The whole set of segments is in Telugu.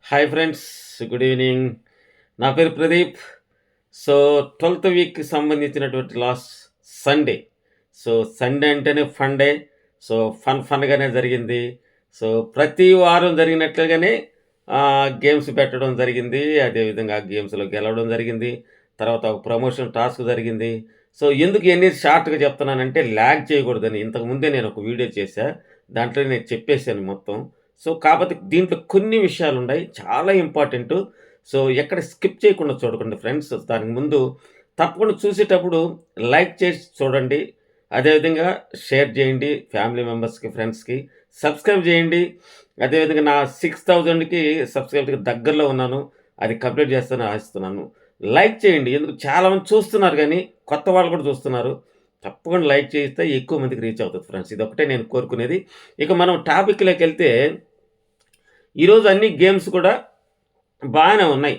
Hi friends, good evening. నా పేరు ప్రదీప్. సో 12th వీక్‌కి సంబంధించినటువంటి లాస్ట్ సండే. సో సండే అంటేనే ఫన్ డే. సో ఫన్‌గానే జరిగింది. సో ప్రతి వారం జరిగినట్లుగానే గేమ్స్ పెట్టడం జరిగింది. అదేవిధంగా గేమ్స్‌లో గెలవడం జరిగింది. తర్వాత ఒక ప్రమోషన్ టాస్క్ జరిగింది. సో ఎందుకు ఇయన్నీ షార్ట్‌గా చెప్తున్నానంటే ల్యాగ్ చేయకూడదని. ఇంతకుముందే నేను ఒక వీడియో చేశా. దాంట్లో నేను చెప్పేసాను మొత్తం. సో, కాపోతే దీంట్లో కొన్ని విషయాలున్నాయి. చాలా ఇంపార్టెంటు. సో, ఎక్కడ స్కిప్ చేయకుండా చూడకండి ఫ్రెండ్స్. దానికి ముందు తప్పకుండా చూసేటప్పుడు లైక్ చేసి చూడండి. అదేవిధంగా షేర్ చేయండి ఫ్యామిలీ మెంబర్స్‌కి, ఫ్రెండ్స్‌కి. సబ్స్క్రైబ్ చేయండి. అదేవిధంగా నా 6000కి సబ్స్క్రైబర్‌కి దగ్గరలో ఉన్నాను. అది కంప్లీట్ చేస్తానని ఆశిస్తున్నాను. లైక్ చేయండి. ఎందుకు చాలామంది చూస్తున్నారు గానీ, కొత్త వాళ్ళు కూడా చూస్తున్నారు. తప్పకుండా లైక్ చేస్తే ఎక్కువ మందికి రీచ్ అవుతది ఫ్రెండ్స్. ఇదొక్కటే నేను కోరుకునేది. ఇక మనం టాపిక్‌లోకెళ్తే ఈరోజు అన్ని గేమ్స్ కూడా బాగానే ఉన్నాయి.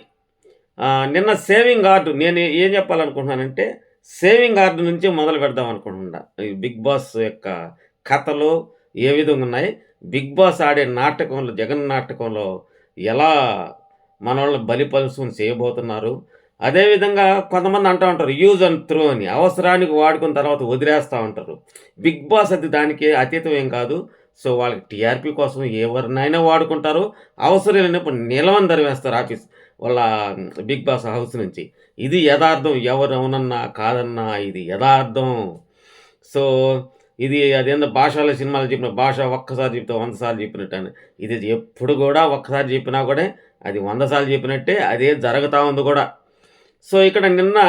నిన్న సేవింగ్ గార్డ్ నేను ఏం చెప్పాలనుకుంటున్నానంటే, సేవింగ్ గార్డ్ నుంచే మొదలు పెడదాం అనుకుంటున్నా. ఈ 'బిగ్ బాస్' యొక్క కథలు ఏ విధంగా ఉన్నాయి, 'బిగ్ బాస్' ఆడే నాటకంలో, జగన్ నాటకంలో ఎలా మనోళ్ళని బలిపశువుని చేయబోతున్నారు. అదేవిధంగా కొంతమంది అంటా ఉంటారు యూజ్ అండ్ త్రో అని. అవసరానికి వాడుకున్న తర్వాత వదిలేస్తా ఉంటారు. 'బిగ్ బాస్' అది దానికి అతీతం ఏం కాదు. సో, వాళ్ళకి టీఆర్‌పీ కోసం ఎవరినైనా వాడుకుంటారు. అవసరం లేనప్పుడు నిలవని తరిమేస్తారు వాళ్ళ 'బిగ్ బాస్' హౌస్ నుంచి. ఇది యదార్థం. ఎవరు అవునన్నా, కాదన్నా ఇది యదార్థం. సో, ఇది అదేందో 'భాషలో' సినిమాలో చెప్పిన భాష ఒక్కసారి చెప్తే 100 సార్లు చెప్పినట్టని. ఇది ఎప్పుడు గూడా ఒక్కసారి చెప్పినా గూడా అది 100 సార్లు చెప్పినట్టే అదే జరుగుతా ఉంది గూడా. సో, ఇక్కడ నిన్న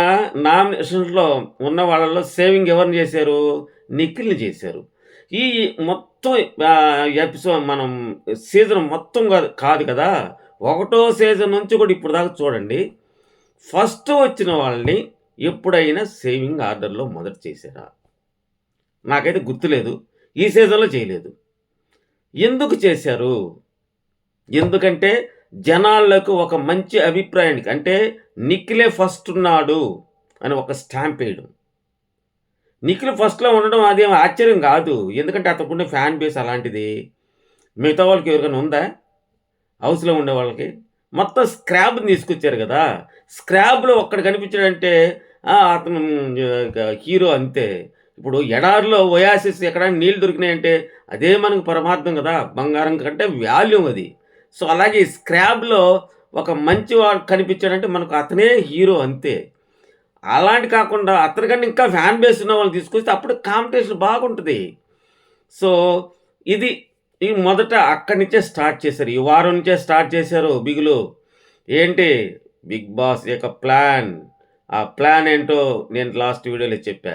నామినేషన్స్‌లో ఉన్న వాళ్ళలో సేవింగ్ ఎవరిని చేశారు? నిఖిల్‌ని చేశారు. ఈ మొత్తం మనం సీజన్ మొత్తం కాదు కదా! ఒకటో సీజన్ నుంచి కూడా ఇప్పటిదాకా చూడండి. ఫస్ట్ వచ్చిన వాళ్ళని ఎప్పుడైనా సేవింగ్ ఆర్డర్‌లో మొదట చేశారా? నాకైతే గుర్తులేదు. ఈ సీజన్‌లో చేయలేదు. ఎందుకు చేశారు? ఎందుకంటే జనాలకు ఒక మంచి అభిప్రాయానికి అంటే నిఖిలే ఫస్ట్ ఉన్నాడు అని ఒక స్టాంప్ ఏయడం. నిఖిల్ ఫస్ట్‌లో ఉండడం అదేం ఆశ్చర్యం కాదు. ఎందుకంటే అతనికుండే ఫ్యాన్ బేస్ అలాంటిది. మిగతా వాళ్ళకి ఎవరికైనా ఉందా? హౌస్‌లో ఉండేవాళ్ళకి. మొత్తం స్క్రాబ్‌ని తీసుకొచ్చారు గదా! స్క్రాబ్‌లో ఒక్కడు కనిపించాడంటే అతను హీరో అంతే. ఇప్పుడు ఎడారిలో ఒయాసిస్ ఎక్కడైనా నీళ్ళు దొరికినాయంటే అదే మనకు పరమార్థం గదా! బంగారం కంటే వాల్యూ అది. సో, అలాగే ఈ స్క్రాబ్‌లో ఒక మంచివాడు కనిపించాడంటే మనకు అతనే హీరో అంతే. అలాంటి కాకుండా అతనికన్నా ఇంకా ఫ్యాన్ బేస్ ఉన్న వాళ్ళని తీసుకొస్తే అప్పుడు కాంపిటీషన్ బాగుంటది. సో, ఇది ఈ మొదట అక్కడి నుంచే స్టార్ట్ చేశారు. ఈ వారం నుంచే స్టార్ట్ చేశారు బిగులు. ఏంటి 'బిగ్ బాస్' యొక్క ప్లాన్. ఆ ప్లాన్ ఏంటో నేను లాస్ట్ వీడియోలో చెప్పా.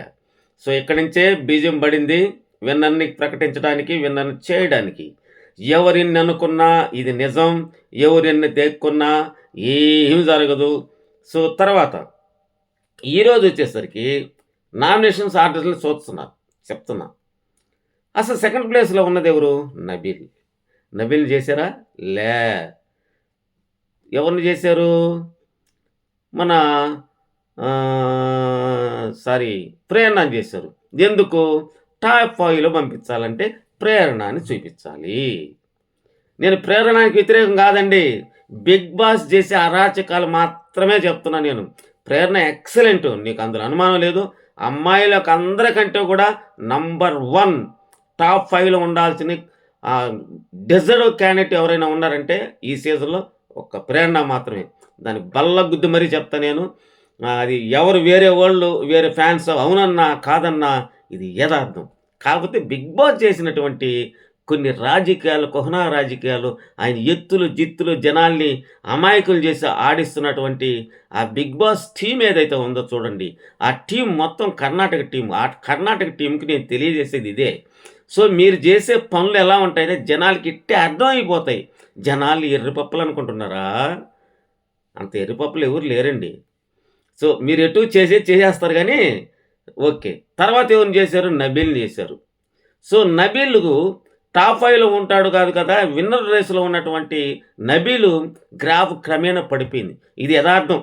సో, ఇక్కడి నుంచే బీజం పడింది. విన్నర్‌ని ప్రకటించడానికి, విన్నర్‌ని చేయడానికి. ఎవరెన్ని అనుకున్నా ఇది నిజం. ఎవరెన్ని దేక్కున్నా ఏమి జరగదు. సో, తర్వాత ఈరోజొచ్చేసరికి నామినేషన్స్ ఆర్డర్‌లు చూస్తున్నారు. చెప్తున్నా. అసలు సెకండ్ ప్లేస్‌లో ఉన్నదెవరు? నబీల్. నబీల్‌ని చేశారా? లే. ఎవరిని చేశారు? మన ప్రేరణని చేశారు. ఎందుకు? టాప్ 5లో పంపించాలంటే ప్రేరణని చూపించాలి. నేను ప్రేరణకి వ్యతిరేకం కాదండి. 'బిగ్ బాస్' చేసే అరాచకాలు మాత్రమే చెప్తున్నా నేను. ప్రేరణ ఎక్సలెంట్. నీకు అందులో అనుమానం లేదు. అమ్మాయిలకు అందరికంటే కూడా నంబర్ 1 టాప్ 5లో ఉండాల్సిన డిజర్వ్ క్యాండిడేట్ ఎవరైనా ఉన్నారంటే ఈ సీజన్‌లో ఒక్క ప్రేరణ మాత్రమే. దాన్ని బల్లగుద్ది మరీ చెప్తా నేను. అది ఎవరు వేరే వాళ్ళు వేరే ఫ్యాన్స్ అవునన్నా, కాదన్నా ఇది యదార్థం. కాకపోతే 'బిగ్ బాస్' చేసినటువంటి కొన్ని రాజకీయాలు, కుహనా రాజకీయాలు, ఆయన ఎత్తులు, జిత్తులు జనాల్ని అమాయకులు చేసి ఆడిస్తున్నటువంటి ఆ 'బిగ్ బాస్' టీమ్ ఏదైతే ఉందో చూడండి. ఆ టీమ్ మొత్తం కర్ణాటక టీమ్. ఆ కర్ణాటక టీమ్‌కి నేను తెలియజేసేది ఇదే. సో, మీరు చేసే పనులు ఎలా ఉంటాయంటే జనాలకి ఇట్టే అర్థమైపోతాయి. జనాలు ఎర్రిపప్పులు అనుకుంటున్నారా? అంత ఎర్రిపప్పులు ఎవరు లేరండి. సో, మీరు ఎటు చేసేస్తారు గానీ ఓకే. తర్వాత ఎవరిని చేశారు? నబీల్‌ని చేశారు. సో, నబీల్‌కు టాప్ 5లో ఉంటాడు కాదు కదా! విన్నర్ రేస్‌లో ఉన్నటువంటి నబీలు గ్రాఫ్ క్రమేణా పడిపోయింది. ఇది యదార్థం.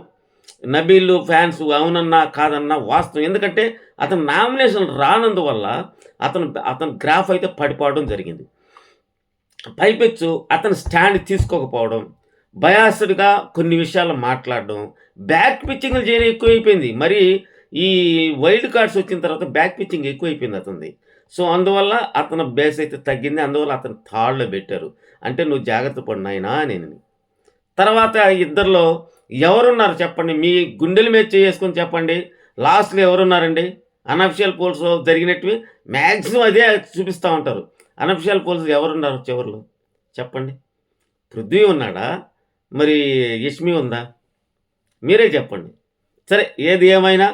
నబీలు ఫ్యాన్స్ అవునన్నా, కాదన్నా వాస్తవం. ఎందుకంటే అతను నామినేషన్ రానందువల్ల అతని గ్రాఫ్ అయితే పడిపోవడం జరిగింది. పైపెచ్చు అతను స్టాండ్ తీసుకోకపోవడం. బయాస్డ్‌గా కొన్ని విషయాలు మాట్లాడడం, బ్యాక్ పిచ్చింగ్‌లు చేయడం ఎక్కువైపోయింది. మరి ఈ వైల్డ్ కార్డ్స్ వచ్చిన తర్వాత బ్యాక్ పిచ్చింగ్ ఎక్కువైపోయింది అతనిది. సో, అందువల్ల అతని బేస్ అయితే తగ్గింది. అందువల్ల అతను థర్డ్‌లో పెట్టారు. అంటే నువ్వు జాగ్రత్త పడు నాయనా అనని. తర్వాత ఇద్దరిలో ఎవరున్నారు చెప్పండి? మీ గుండెల మీద చేసుకొని చెప్పండి. లాస్ట్‌లో ఎవరున్నారండి? అన్‌అఫిషియల్ పోల్స్ జరిగినటివి మాక్సిమం అదే చూపిస్తా ఉంటారు. అన్‌అఫిషియల్ పోల్స్ ఎవరున్నారు చివర్లో? చెప్పండి. పృథ్వీ ఉన్నాడా? మరి యష్మి ఉందా? మీరే చెప్పండి. సరే ఏది ఏమైనా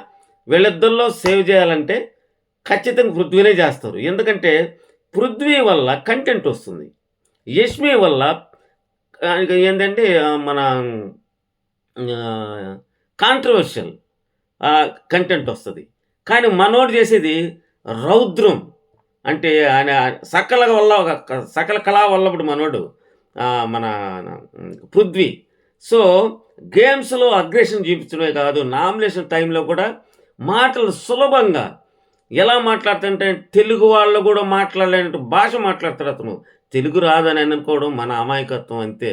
వీళ్ళిద్దరిలో సేవ్ చేయాలంటే ఖచ్చితంగా పృథ్వీనే చేస్తారు. ఎందుకంటే పృథ్వీ వల్ల కంటెంట్ వస్తుంది. యష్మి వల్ల ఇక ఏందంటే మన కాంట్రోవర్షియల్ కంటెంట్ వస్తది. కానీ మనోడు చేసేది రౌద్రం. అంటే ఆయన సకల కళా వల్లభుడు మనోడు. మన పృథ్వీ. సో, గేమ్స్‌లో అగ్రెషన్ చూపించడమే కాదు, నామినేషన్ టైంలో కూడా మాటలు సులభంగా ఎలా మాట్లాడతాడంటే తెలుగు వాళ్ళు కూడా మాట్లాడలేనట్టు భాష మాట్లాడతాడు అతను. తెలుగు రాదని అనుకోవడం మన అమాయకత్వం అంతే.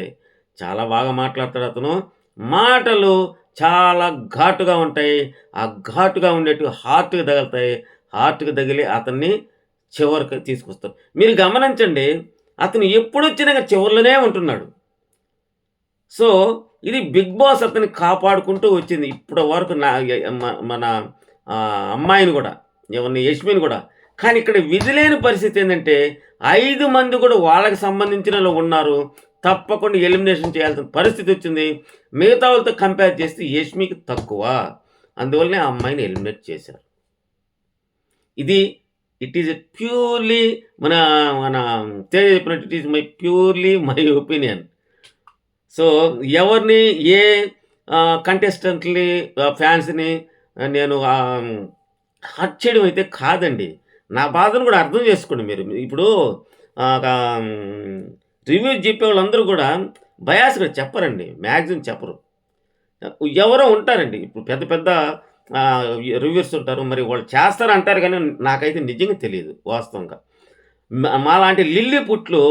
చాలా బాగా మాట్లాడతాడు అతను. మాటలు చాలా ఘాటుగా ఉంటాయి. ఆ ఘాటుగా ఉండేటివి హార్ట్‌కి తగులుతాయి. హార్ట్‌కి తగిలి అతన్ని చివరికి తీసుకొస్తారు. మీరు గమనించండి. అతను ఎప్పుడొచ్చినా చివర్లోనే ఉంటున్నాడు. సో, ఇది 'బిగ్ బాస్' అతన్ని కాపాడుకుంటూ వచ్చింది. ఇప్పటి వరకు నా మన అమ్మాయిని గూడా, ఎవరిని 'యష్మి'ని గూడా. కానీ ఇక్కడ విధి లేని పరిస్థితి ఏందంటే, 5 మంది కూడా వాళ్ళకి సంబంధించినోళ్ళు ఉన్నారు. తప్పకుండా ఎలిమినేషన్ చేయాల్సిన పరిస్థితి వచ్చింది. మిగతా వాళ్ళతో కంపేర్ చేస్తే 'యష్మి'కి తక్కువ. అందువల్లనే ఆ అమ్మాయిని ఎలిమినేట్ చేశారు. ఇది ఇట్ ఈస్ ప్యూర్‌లీ మన మన తేజ చెప్పినట్టు it is purely my opinion. So, ఎవరిని ఏ కంటెస్టెంట్‌ని ఫ్యాన్స్‌ని నేను హర్ట్ చేయడం అయితే కాదండి. నా బాధను కూడా అర్థం చేసుకోండి మీరు. ఇప్పుడు ఆహ్, హ్మ్, రివ్యూస్ చెప్పేవాళ్ళందరూ కూడా బయాస్‌గా చెప్పరండి. మాక్సిమం చెప్పరు. ఎవరో ఉంటారండి. ఇప్పుడు పెద్ద పెద్ద ఆహ్, రివ్యూవర్స్ ఉంటారు. మరి వాళ్ళు చేస్తారంటారు గానీ నాకైతే నిజంగా తెలీదు వాస్తవంగా. మాలాంటి లిల్లీ పుట్లు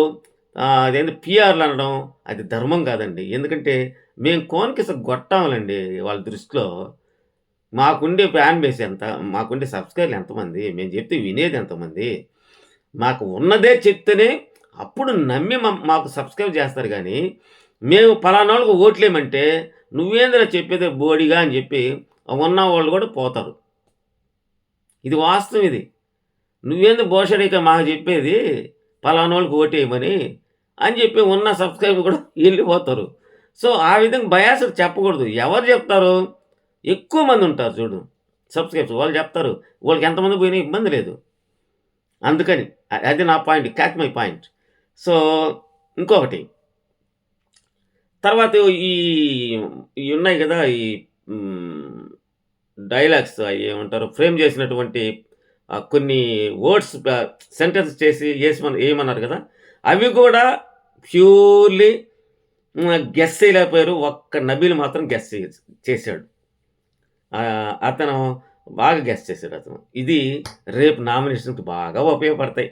అదేంది పీఆర్‌లనడం అది ధర్మం కాదండి. ఎందుకంటే మేము కోన్‌కిస గొట్టాములండి వాళ్ళ దృష్టిలో. మాకుండే ఫ్యాన్ బేస్ ఎంత? మాకుండే సబ్‌స్క్రైబర్లు ఎంతమంది? మేము చెప్తే వినేది ఎంతమంది? మాకు ఉన్నదే చెప్తేనే అప్పుడు నమ్మి మాకు సబ్‌స్క్రైబ్ చేస్తారు గానీ, మేము పలానోళ్ళకి ఓట్లేయమంటే, "నువ్వేందిరా చెప్పేది బోడిగా" అని చెప్పి ఉన్నవాళ్ళు కూడా పోతారు. ఇది వాస్తవం ఇది. "నువ్వేంది భోషడిక మాకు చెప్పేది, పలానోళ్ళకి ఓటేయమని" అని చెప్పి ఉన్న సబ్‌స్క్రైబర్ కూడా ఎళ్ళిపోతారు. సో, ఆ విధంగా బయాస్‌గా చెప్పకూడదు. ఎవరు చెప్తారు? ఎక్కువ మందుంటారు చూడు సబ్‌స్క్రైబర్స్. వాళ్ళు చెప్తారు. వాళ్ళకి ఎంతమంది పోయినా ఇబ్బంది లేదు. అందుకని. అది నా point. Catch my point. So, ఇంకొకటి తర్వాత ఈ ఇయున్నాయి గదా! ఈ హ్మ్, డైలాగ్స్ అయేమంటారు ఫ్రేమ్ చేసినటువంటి కొన్ని వర్డ్స్ సెంటెన్స్ చేసి ఏయమన్నారు గదా! అవి కూడా ప్యూర్‌లీ గెస్ చేయలేకపోయారు. ఒక్క నబీల్ మాత్రం గెస్ చేసాడు. అతను బాగా గెస్ చేసాడతను. ఇది రేపు నామినేషన్‌కి బాగా ఉపయోగపడతాయి.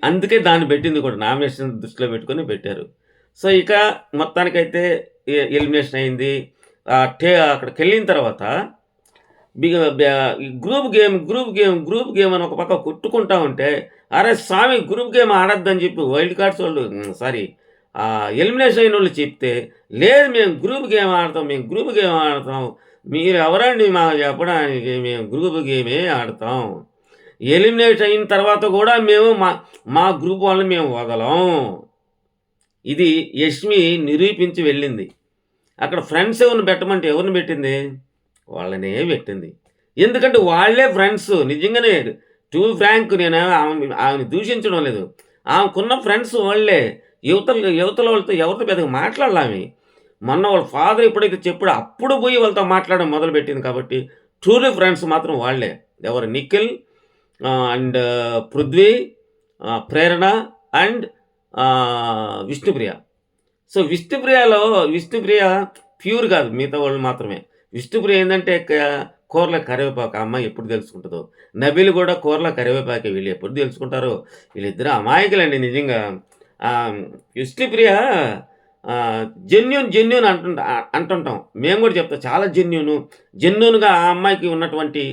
అందుకే దాన్ని పెట్టింది కూడా. నామినేషన్ దృష్టిలో పెట్టుకొని పెట్టారు. సో, ఇక మొత్తానికైతే ఎలిమినేషన్ అయింది. అక్కడికెళ్ళిన తర్వాత బిగ బ్యా గ్రూప్ గేమ్ అని ఒక పక్క కొట్టుకుంటా ఉంటే, అరె స్వామి గ్రూప్ గేమ్ ఆడొద్దని చెప్పి వైల్డ్ కార్డ్స్ వాళ్ళు సారీ ఎలిమినేషన్ అయినోళ్ళు చెప్తే, లేదు మేము గ్రూప్ గేమ్ ఆడతాం. మీరెవరండి మాకు చెప్పడానికి? మేము గ్రూప్ గేమే ఆడతాం. ఎలిమినేట్ అయిన తర్వాత కూడా మేము మా గ్రూప్ వాళ్ళని మేము వదలం. ఇది యష్మి నిరూపించి వెళ్ళింది. అక్కడ ఫ్రెండ్స్ ఎవరిని పెట్టమంటే ఎవరిని పెట్టింది? వాళ్ళనే పెట్టింది. ఎందుకంటే వాళ్ళే ఫ్రెండ్స్ నిజంగానే టు ఫ్రాంక్ నేను ఆమెని దూషించడం లేదు. ఆమెకున్న ఫ్రెండ్స్ వాళ్ళే. యువతల వాళ్ళతో ఎవరితో పెద్దగా మాట్లాడలా ఆమె. మొన్న వాళ్ళ ఫాదర్ ఎప్పుడైతే చెప్పాడో అప్పుడు పోయి వాళ్ళతో మాట్లాడడం మొదలుపెట్టింది కాబట్టి ట్రూలీ ఫ్రెండ్స్ మాత్రం వాళ్ళే. ఎవరు Nikhil and Prithvi, Prerana and Vishnupriya. So, Vishnupriya pure కాదు. మిగతా వాళ్ళు మాత్రమే. విష్ణుప్రియ ఏందంటే కూరలో కరివేపాకు. ఆ అమ్మాయి ఎప్పుడు తెలుసుకుంటదో. నబీల్ కూడా కూరలో కరివేపాకే. వీళ్ళు ఎప్పుడు తెలుసుకుంటారో. వీళ్ళిద్దరు అమాయకులండి నిజంగా. విష్ణుప్రియ జెన్యూన్ అంటుంటాం. మేము కూడా చెప్తాం చాలా జెన్యూన్‌గా ఆ అమ్మాయికి ఉన్నటువంటి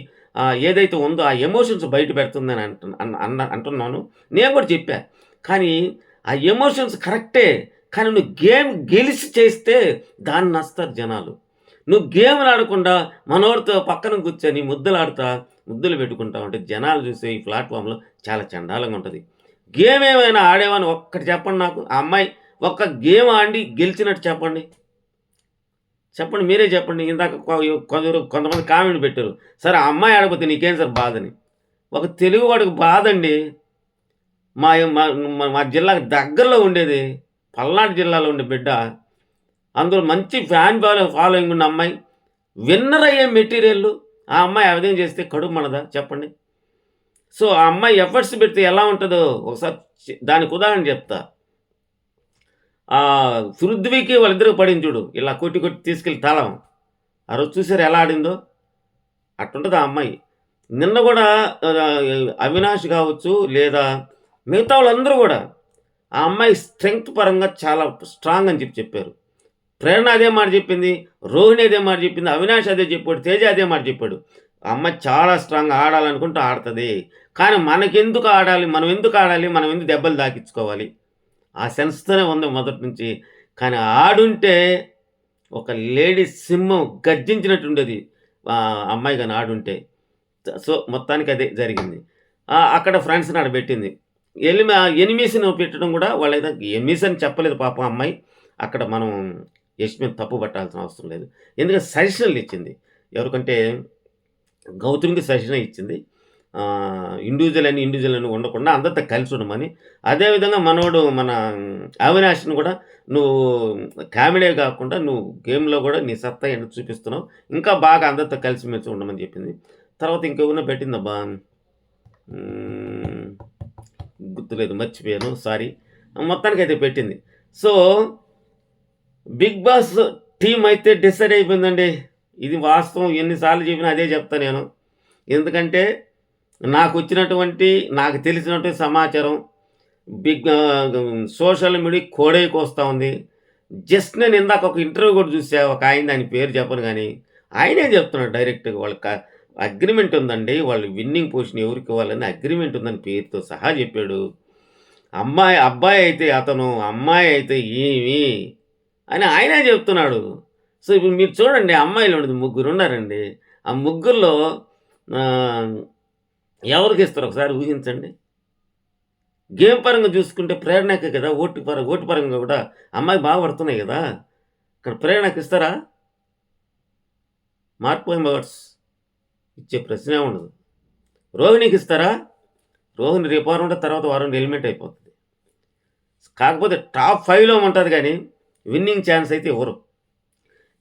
ఏదైతే ఉందో ఆ ఎమోషన్స్ బయట పెడుతుందని అంటున్నాను. నేను కూడా చెప్పా. కానీ ఆ ఎమోషన్స్ కరెక్టే. కానీ నువ్వు గేమ్ గెలిసి చేస్తే దాన్ని నచ్చుతారు జనాలు. నువ్వు గేమ్‌లు ఆడకుండా మనోడితో పక్కన కూర్చొని ముద్దులు పెట్టుకుంటా ఉంటే జనాలు చూసే ఈ ప్లాట్‌ఫార్మ్‌లో చాలా చండాలంగా ఉంటది. గేమ్ ఏమైనా ఆడావని ఒక్కటి చెప్పండి నాకు. ఆ అమ్మాయి ఒక్క గేమ్ ఆడి గెలిచినట్టు చెప్పండి. చెప్పండి మీరే చెప్పండి. ఇందాక కొంతమంది కామెంట్ పెట్టారు. సరే ఆ అమ్మాయి ఆడకపోతే నీకేం సార్ బాధని? ఒక తెలుగువాడికి బాధండి. మా మా మా జిల్లాకి దగ్గరలో ఉండేది. పల్నాడు జిల్లాలో ఉండే బిడ్డ. అందులో మంచి ఫ్యాన్ ఫాలోయింగ్ ఉన్న అమ్మాయి. విన్నర్ అయ్యే మెటీరియల్లు. ఆ అమ్మాయి అవిధం చేస్తే కడుపు మనదా చెప్పండి? సో, ఆ అమ్మాయి ఎఫర్ట్స్ పెడితే ఎలా ఉంటదో ఒకసారి దానికి ఉదాహరణ చెప్తా. 'పృథ్వీకి' వాళ్ళిద్దరికి పడింది చూడు. ఇలా కొట్టి తీసుకెళ్ళి తాళం. ఆ రోజు చూసారా ఎలా ఆడిందో? అట్టుంటది ఆ అమ్మాయి. నిన్న గూడా అవినాష్ గావచ్చు, లేదా మిగతా వాళ్ళందరూ గూడా ఆ అమ్మాయి స్ట్రెంగ్త్ పరంగా చాలా స్ట్రాంగ్ అని చెప్పారు. ప్రేరణ అదే మాట చెప్పింది. రోహిణి అదే మాట చెప్పింది. అవినాష్ అదే చెప్పాడు. తేజ అదే మాట చెప్పాడు. ఆ అమ్మాయి చాలా స్ట్రాంగ్‌గా ఆడాలనుకుంటే ఆడతది. కానీ మనకెందుకు ఆడాలి? మనం ఎందుకు ఆడాలి? మనం ఎందుకు దెబ్బలు తాకిచ్చుకోవాలి? ఆ సెన్స్‌తోనే ఉంది మొదటి నుంచి. కానీ ఆడుంటే ఒక లేడీ సింహం గర్జించినట్టుండేది. అమ్మాయి గాని ఆడుంటే. సో, మొత్తానికి అదే జరిగింది. అక్కడ ఫ్రెండ్స్‌ని ఆడ పెట్టింది. ఎనిమీస్‌ని పెట్టడం గూడా వాళ్ళేదో ఎనిమీస్ అని చెప్పలేదు పాపం ఆ అమ్మాయి. అక్కడ మనం యష్మిని తప్పు పట్టాల్సిన అవసరం లేదు. ఎందుకంటే సజెషన్‌లు ఇచ్చింది. ఎవరికంటే గౌతమికి సజెషనే ఇచ్చింది. ఇండివిడ్యువల్ అని ఉండకుండా అందరితో కలిసి ఉండమని. అదేవిధంగా మన అవినాష్‌ని కూడా నువ్వు కామెడీ కాకుండా నువ్వు గేమ్‌లో కూడా నీ సత్తా ఏంటో చూపిస్తున్నావు. ఇంకా బాగా అందరితో కలిసిమెలిసి ఉండమని చెప్పింది. తర్వాత ఇంకెవరినో పెట్టిందబ్బా! గుర్తులేదు మర్చిపోయాను. సారీ. మొత్తానికైతే పెట్టింది. సో, 'బిగ్ బాస్' టీమ్ అయితే డిసైడ్ అయిపోయిందండి. ఇది వాస్తవం ఎన్ని సార్లు చెప్పినా అదే చెప్తా నేను. ఎందుకంటే నాకు తెలిసినటువంటి సమాచారం సోషల్ మీడియా కోడైకొస్తా ఉంది. జస్ట్ నేను ఇందాక ఒక ఇంటర్వ్యూ కూడా చూసా. ఒక ఆయన ఆయన పేరు చెప్పను గానీ, ఆయనే చెప్తున్నాడు డైరెక్ట్‌గా వాళ్ళకి అగ్రీమెంట్ ఉందండి. వాళ్ళు విన్నింగ్ పొజిషన్ ఎవరికి ఇవ్వాలని అగ్రీమెంట్ ఉందని పేరుతో సహా చెప్పాడు. అబ్బాయి అయితే అతను, అమ్మాయి అయితే ఈమె అని ఆయనే చెప్తున్నాడు. సో, ఇప్పుడు మీరు చూడండి అమ్మాయిలు ముగ్గురున్నారండి. ఆ ముగ్గురిలో ఆహ్, ఎవరికిస్తారు ఒకసారి ఊహించండి. గేమ్ పరంగా చూసుకుంటే ప్రేరణకే కదా! ఓటు పరంగా కూడా అమ్మాయికి బాగా పడుతున్నాయి గదా! ఇక్కడ ప్రేరణకిస్తారా? మార్క్ మై వర్డ్స్ ఇచ్చే ప్రశ్నే ఉండదు. రోహిణికిస్తారా? రోహిణి రేపు వారం ఉంటది. తర్వాత వారం ఎలిమినేట్ అయిపోతది. కాకపోతే టాప్ 5లో ఉంటది గానీ, విన్నింగ్ ఛాన్స్ అయితే ఇవ్వరు.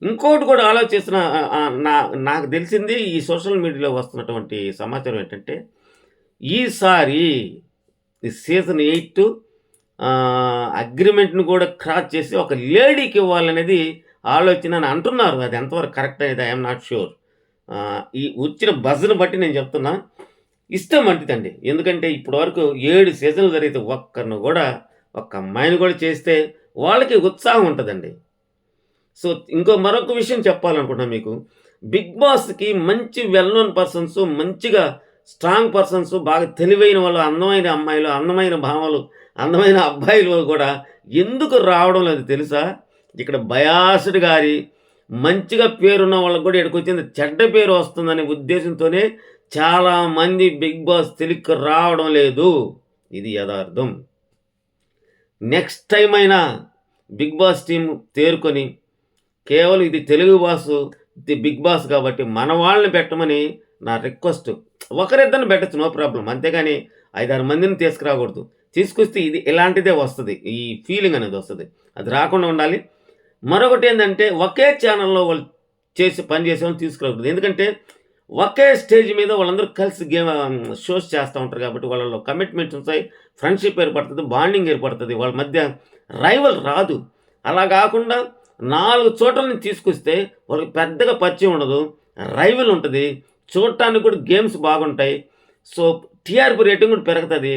ఇంకోటి కూడా ఆలోచిస్తున్న నాకు తెలిసింది ఈ సోషల్ మీడియాలో వస్తున్నటువంటి సమాచారం ఏంటంటే, ఈసారి ఈ సీజన్ 8 అగ్రీమెంట్‌ని కూడా క్రాస్ చేసి ఒక లేడీకి ఇవ్వాలనేది ఆలోచన అని అంటున్నారు. అది ఎంతవరకు కరెక్ట్ అనేది ఐ యామ్ నాట్ ష్యూర్. ఈ వచ్చిన బజ్‌ని బట్టి నేను చెప్తున్నా. ఇష్టం మంచిదండి. ఎందుకంటే ఇప్పటి వరకు 7 సీజన్‌లు జరిగితే ఒక్కరిని కూడా ఒక్క అమ్మాయిని కూడా చేస్తే వాళ్ళకి ఉత్సాహం ఉంటదండి. సో, మరొక విషయం చెప్పాలనుకుంటున్నా మీకు. 'బిగ్ బాస్‌కి' మంచి వెల్ నోన్ పర్సన్స్, మంచిగా స్ట్రాంగ్ పర్సన్స్, బాగా తెలివైన వాళ్ళు, అందమైన అమ్మాయిలు, అందమైన భామలు, అందమైన అబ్బాయిలు కూడా ఎందుకు రావడం లేదు తెలుసా? ఇక్కడ బయాస్డ్ గారి మంచిగా పేరున్న వాళ్ళకి కూడా ఈడకొచ్చింది చెడ్డ పేరు వస్తుందనే ఉద్దేశంతోనే చాలామంది 'బిగ్ బాస్' తెలిక్కి రావడం లేదు. ఇది యదార్థం. నెక్స్ట్ టైమ్ అయినా 'బిగ్ బాస్' టీమ్ తేరుకొని కేవలం ఇది తెలుగు బిగ్ బాస్ కాబట్టి మన వాళ్ళని పెట్టమని నా రిక్వెస్ట్. ఒకరిద్దరిని పెట్టొచ్చు నో ప్రాబ్లమ్. అంతేగాని 5, 6 మందిని తీసుకురాకూడదు. తీసుకొస్తే ఇది ఇలాంటిదే వస్తది. ఈ ఫీలింగ్ అనేది వస్తది. అది రాకుండా ఉండాలి. మరొకటేందంటే ఒకే ఛానెల్‌లో వాళ్ళు పని చేసేవాళ్ళని తీసుకురాకూడదు. ఎందుకంటే ఒకే స్టేజ్ మీద వాళ్ళందరూ కలిసి షోస్ చేస్తా ఉంటారు కాబట్టి వాళ్ళలో కమిట్మెంట్స్ ఉంటాయి. ఫ్రెండ్‌షిప్ ఏర్పడుతది. బాండింగ్ ఏర్పడుతది. వాళ్ళ మధ్య రైవల్ రాదు. అలా గాకుండా 4 చోట్ల నుంచి తీసుకొస్తే వాళ్ళకి పెద్దగా పరిచయం ఉండదు. రైవల్ ఉంటది. చూడటానికి కూడా గేమ్స్ బాగుంటాయి. సో, టీఆర్‌పీ రేటింగ్ కూడా పెరుగుతది.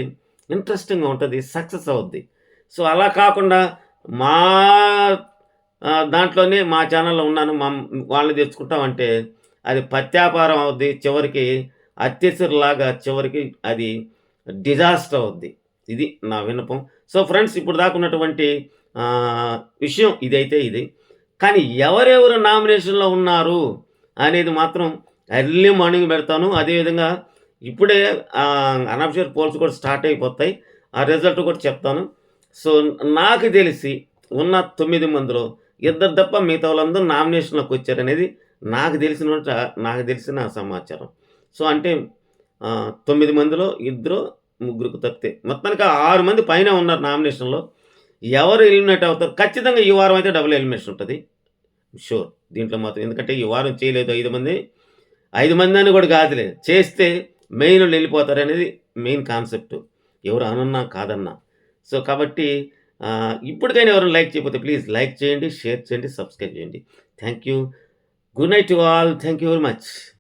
ఇంట్రెస్టింగ్‌గా ఉంటది. సక్సెస్ అవుద్ది. సో, అలా కాకుండా మా దాంట్లోనే మా ఛానెల్‌లో ఉన్నాను. వాళ్ళని తెచ్చుకుంటామంటే అది పత్యాపారం అవుద్ది. చివరికి అత్యసరిలాగా చివరికి అది డిజాస్టర్ అవుద్ది. ఇది నా విన్నపం. సో, ఫ్రెండ్స్ ఇప్పుడు దాకా ఉన్నటువంటి విషయం ఇదైతే ఇది. కానీ ఎవరెవరు నామినేషన్‌లో ఉన్నారు అనేది మాత్రం ఎర్లీ మార్నింగ్ పెడతాను. అదేవిధంగా ఇప్పుడే అనఫిషియల్ పోల్స్ కూడా స్టార్ట్ అయిపోతాయి. ఆ రిజల్ట్ కూడా చెప్తాను. సో, నాకు తెలిసి ఉన్న 9 మందిలో ఇద్దరు తప్ప మిగతా వాళ్ళందరూ నామినేషన్‌లోకొచ్చారనేది నాకు తెలిసిన సమాచారం. సో, అంటే 9 మందిలో ఇద్దరో, ముగ్గురికి తప్పితే మొత్తానికి 6 మంది పైనే ఉన్నారు నామినేషన్‌లో. ఎవరు ఎలిమినేట్ అవుతారు ఖచ్చితంగా ఈ వారం అయితే డబుల్ ఎలిమినేషన్ ఉంటది. షూర్. దీంట్లో మాత్రం ఎందుకంటే ఈ వారం చేయలేదు 5 మంది. 5 మందని కూడా కాదులే. చేస్తే మెయినోళ్ళు ఎళ్ళిపోతారనేది మెయిన్ కాన్సెప్ట్. ఎవరు అనన్నా, కాదన్నా. సో, కాబట్టి ఇప్పటికైనా ఎవరైనా లైక్ చేయకపోతే ప్లీజ్ లైక్ చేయండి, షేర్ చేయండి, సబ్స్క్రైబ్ చేయండి. Thank you. Good night to all. Thank you very much.